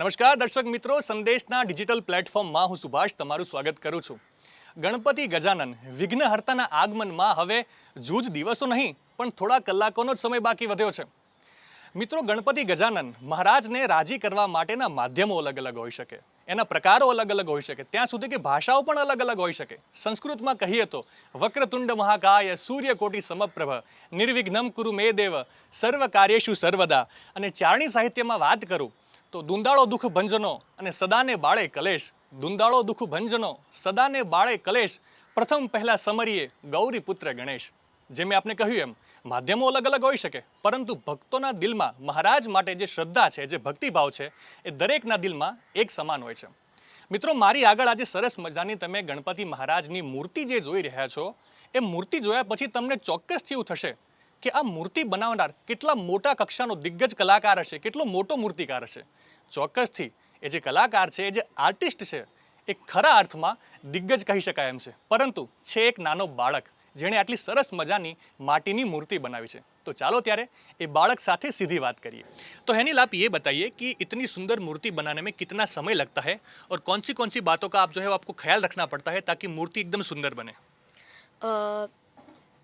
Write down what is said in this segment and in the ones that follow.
નમસ્કાર દર્શક મિત્રો, સંદેશના ડિજિટલ પ્લેટફોર્મમાં હું સુભાષ તમારું સ્વાગત કરું છું. ગણપતિ ગજાનન વિઘ્નહર્તાના આગમનમાં હવે જૂજ દિવસો નહીં પણ થોડા કલાકોનો જ સમય બાકી વધ્યો છે. મિત્રો, ગણપતિ ગજાનન મહારાજને રાજી કરવા માટેના માધ્યમો અલગ અલગ હોઈ શકે, એના પ્રકારો અલગ અલગ હોઈ શકે, ત્યાં સુધી કે ભાષાઓ પણ અલગ અલગ હોઈ શકે. સંસ્કૃતમાં કહીએ તો વક્રતુંડ મહાકાય સૂર્યકોટિ સમપ્રભ નિર્વિઘ્નમ કુરુ મે દેવ સર્વ કાર્યેષુ સર્વદા. અને ચારણી સાહિત્યમાં વાત કરું તો દુંદાળો દુઃખ ભંજનો અને સદાને બાળે કલેશ. દુંદાળો દુઃખ ભંજનો સદાને બાળે કલેશ, પ્રથમ પહેલા સમરીએ ગૌરી પુત્ર ગણેશ. જે મેં આપને કહ્યું એમ માધ્યમો અલગ અલગ હોઈ શકે, પરંતુ ભક્તોના દિલમાં મહારાજ માટે જે શ્રદ્ધા છે, જે ભક્તિભાવ છે, એ દરેકના દિલમાં એક સમાન હોય છે. મિત્રો, મારી આગળ આજે સરસ મજાની તમે ગણપતિ મહારાજની મૂર્તિ જે જોઈ રહ્યા છો, એ મૂર્તિ જોયા પછી તમને ચોક્કસથી એવું થશે કે આ મૂર્તિ બનાવનાર કેટલા મોટા કક્ષાનો દિગ્ગજ કલાકાર હશે, કેટલો મોટો મૂર્તિકાર હશે. ચોક્કસથી એ જે કલાકાર છે, એ જે આર્ટિસ્ટ છે, એ ખરા અર્થમાં દિગ્ગજ કહી શકાય એમ છે. પરંતુ છે એક નાનો બાળક જેણે આટલી સરસ મજાની માટીની મૂર્તિ બનાવી છે. तो चलो त्यारे ये बालक साथे सीधी बात करिए. तो हेनिल, आप ये बताइए कि इतनी सुंदर मूर्ति बनाने में कितना समय लगता है और कौन सी बातों का आप जो है वो आपको ख्याल रखना पड़ता है ताकि मूर्ति एकदम सुंदर बने.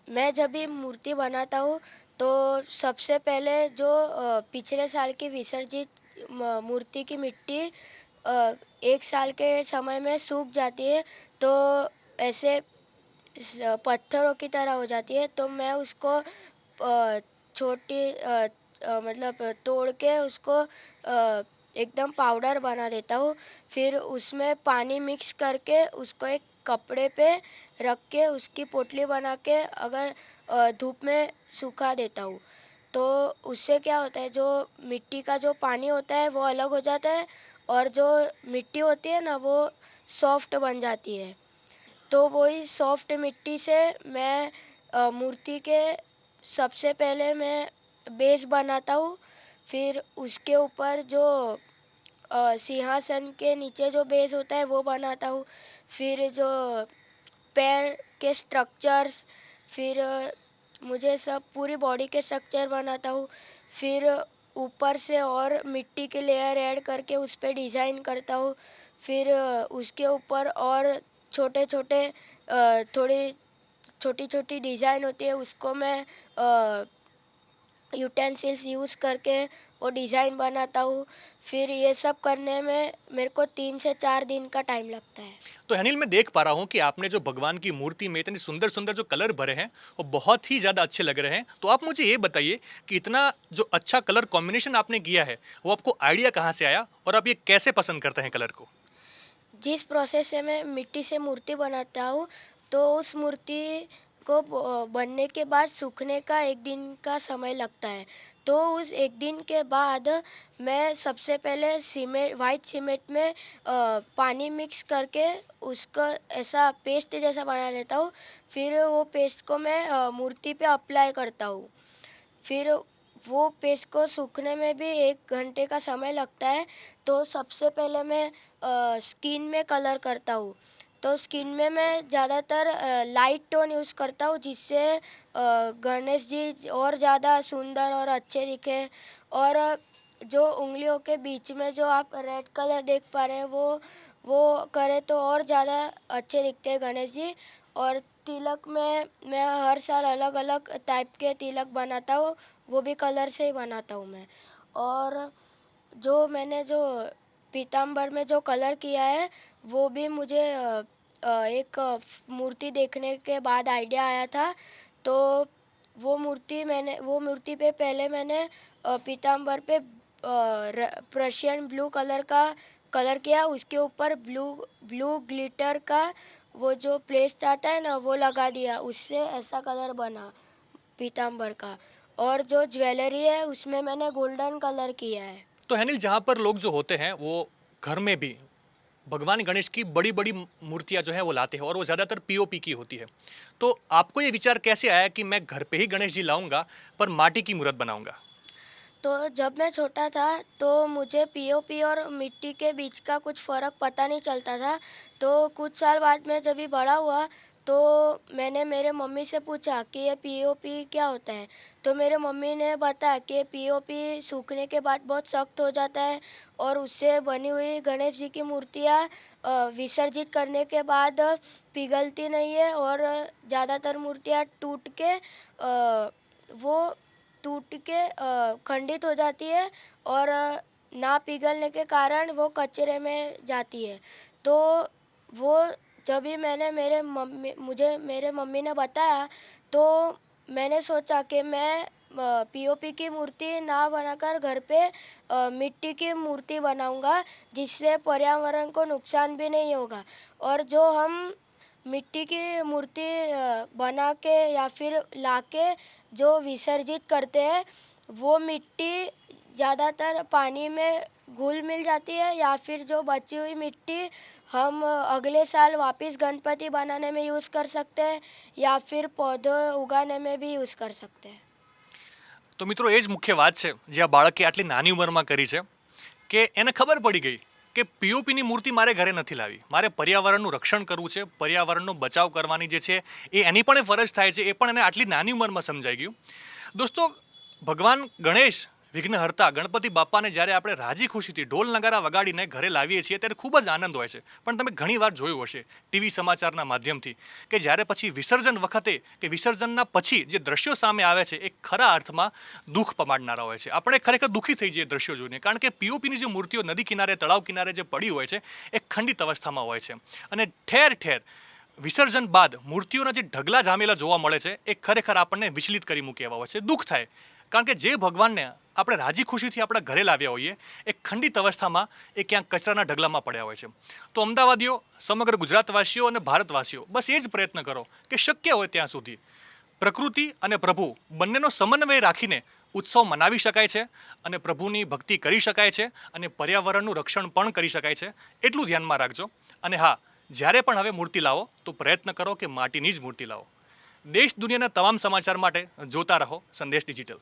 मैं जब भी मूर्ति बनाता हूँ तो सबसे पहले जो पिछले साल की विसर्जित मूर्ति की मिट्टी एक साल के समय में सूख जाती है, तो ऐसे पत्थरों की तरह हो जाती है. तो मैं उसको छोटी मतलब तोड़ के उसको एकदम पाउडर बना देता हूँ. फिर उसमें पानी मिक्स करके उसको एक कपड़े पे रख के उसकी पोटली बना के अगर धूप में सुखा देता हूँ, तो उससे क्या होता है, जो मिट्टी का जो पानी होता है वो अलग हो जाता है और जो मिट्टी होती है ना वो सॉफ्ट बन जाती है. तो वही सॉफ्ट मिट्टी से मैं मूर्ति के सबसे पहले मैं बेस बनाता हूँ. फिर उसके ऊपर जो सिंहासन के नीचे जो बेस होता है वो बनाता हूँ. फिर जो पैर के स्ट्रक्चर्स, फिर मुझे सब पूरी बॉडी के स्ट्रक्चर बनाता हूँ. फिर ऊपर से और मिट्टी की लेयर ऐड करके उस पर डिज़ाइन करता हूँ. फिर उसके ऊपर और छोटे छोटे थोड़ी छोटी छोटी डिज़ाइन होती है, उसको मैं यूटेंसिल्स यूज़ करके वो डिज़ाइन बनाता हूँ. फिर ये सब करने में मेरे को 3 से 4 दिन का टाइम लगता है. तो अनिल, मैं देख पा रहा हूँ कि आपने जो भगवान की मूर्ति में इतनी सुंदर सुंदर जो कलर भरे हैं वो बहुत ही ज़्यादा अच्छे लग रहे हैं. तो आप मुझे ये बताइए कि इतना जो अच्छा कलर कॉम्बिनेशन आपने किया है वो आपको आइडिया कहाँ से आया और आप ये कैसे पसंद करते हैं कलर को. जिस प्रोसेस से मैं मिट्टी से मूर्ति बनाता हूँ, तो उस मूर्ति को बनने के बाद सूखने का 1 दिन का समय लगता है. तो उस 1 दिन के बाद मैं सबसे पहले वाइट सीमेंट में पानी मिक्स करके उसको ऐसा पेस्ट जैसा बना लेता हूँ. फिर वो पेस्ट को मैं मूर्ति पे अप्लाई करता हूँ. फिर वो पेस्ट को सूखने में भी 1 घंटे का समय लगता है. तो सबसे पहले मैं स्किन में कलर करता हूँ. तो स्किन में मैं ज़्यादातर लाइट टोन यूज़ करता हूँ, जिससे गणेश जी और ज़्यादा सुंदर और अच्छे दिखे. और जो उंगलियों के बीच में जो आप रेड कलर देख पा रहे हैं वो करें तो और ज़्यादा अच्छे दिखते हैं गणेश जी. और तिलक में मैं हर साल अलग अलग टाइप के तिलक बनाता हूँ, वो भी कलर से ही बनाता हूँ मैं. और जो मैंने जो पीताम्बर में जो कलर किया है वो भी मुझे एक मूर्ति देखने के बाद आइडिया आया था. तो वो मूर्ति पे पहले मैंने पीताम्बर पे प्रशियन ब्लू कलर का कलर किया. उसके ऊपर ब्लू ग्लिटर का वो जो पेस्ट आता है ना वो लगा दिया. उससे ऐसा कलर बना पीताम्बर का. और जो ज्वेलरी है उसमें मैंने गोल्डन कलर किया है. तो अनिल, जहाँ पर लोग जो होते हैं वो घर में भी भगवान गणेश की बड़ी बड़ी मूर्तियाँ जो है वो लाते हैं और वो ज़्यादातर पीओपी की होती है. तो आपको ये विचार कैसे आया कि मैं घर पे ही गणेश जी लाऊंगा पर माटी की मूर्त बनाऊंगा. तो जब मैं छोटा था तो मुझे पीओपी और मिट्टी के बीच का कुछ फ़र्क पता नहीं चलता था. तो कुछ साल बाद में जब भी बड़ा हुआ तो मैंने मेरे मम्मी से पूछा कि ये पीओपी क्या होता है। तो मेरे मम्मी ने बताया कि पीओपी सूखने के बाद बहुत सख्त हो जाता है और उससे बनी हुई गणेश जी की मूर्तियाँ विसर्जित करने के बाद पिघलती नहीं है और ज़्यादातर मूर्तियाँ वो टूट के खंडित हो जाती है और ना पिघलने के कारण वो कचरे में जाती है। तो वो जब भी मुझे मेरे मम्मी ने बताया, तो मैंने सोचा कि मैं पीओपी की मूर्ति ना बनाकर घर पे मिट्टी की मूर्ति बनाऊंगा, जिससे पर्यावरण को नुकसान भी नहीं होगा। और जो हम मिट्टी की मूर्ति बना के या फिर लाके जो विसर्जित करते हैं, वो मिट्टी ज़्यादातर पानी में घुल मिल जाती है या फिर जो बची हुई मिट्टी हम अगले साल वापस गणपति बनाने में यूज़ कर सकते हैं या फिर पौधे उगाने में भी यूज़ कर सकते हैं। તો મિત્રો એ જ મુખ્ય વાત છે જે આ બાળકે આટલી નાની ઉંમરમાં કરી છે કે એને ખબર પડી ગઈ કે પીઓપીની મૂર્તિ મારે ઘરે નથી લાવી, મારે પર્યાવરણનું રક્ષણ કરવું છે, પર્યાવરણનો બચાવ કરવાની જે છે એ એની પણ ફરજ થાય છે, એ પણ એને આટલી નાની ઉંમરમાં સમજાઈ ગયું. દોસ્તો, ભગવાન ગણેશ વિઘ્નહર્તા ગણપતિ બાપાને જ્યારે આપણે રાજી ખુશીથી ઢોલ નગારા વગાડીને ઘરે લાવીએ છીએ ત્યારે ખૂબ જ આનંદ હોય છે. પણ તમે ઘણીવાર જોયું હશે ટીવી સમાચારના માધ્યમથી કે જ્યારે પછી વિસર્જન વખતે કે વિસર્જનના પછી જે દ્રશ્યો સામે આવે છે એ ખરા અર્થમાં દુઃખ પમાડનારા હોય છે. આપણે ખરેખર દુઃખી થઈ જઈએ દ્રશ્યો જોઈને, કારણ કે પીઓપીની જે મૂર્તિઓ નદી કિનારે તળાવ કિનારે જે પડી હોય છે એ ખંડિત અવસ્થામાં હોય છે અને ઠેર ઠેર વિસર્જન બાદ મૂર્તિઓના જે ઢગલા જામેલા જોવા મળે છે એ ખરેખર આપણને વિચલિત કરી મૂકે એવા હોય છે. દુઃખ થાય, કારણ કે જે ભગવાનને આપણે રાજી ખુશીથી આપણા ઘરે લાવ્યા હોઈએ એ ખંડિત અવસ્થામાં એ ક્યાંક કચરાના ઢગલામાં પડ્યા હોય છે. તો અમદાવાદીઓ, સમગ્ર ગુજરાતવાસીઓ અને ભારતવાસીઓ બસ એ જ પ્રયત્ન કરો કે શક્ય હોય ત્યાં સુધી પ્રકૃતિ અને પ્રભુ બંનેનો સમન્વય રાખીને ઉત્સવ મનાવી શકાય છે અને પ્રભુની ભક્તિ કરી શકાય છે અને પર્યાવરણનું રક્ષણ પણ કરી શકાય છે. એટલું ધ્યાનમાં રાખજો. અને હા, જ્યારે પણ હવે મૂર્તિ લાવો તો પ્રયત્ન કરો કે માટીની જ મૂર્તિ લાવો. દેશ દુનિયાના તમામ સમાચાર માટે જોતા રહો સંદેશ ડિજિટલ.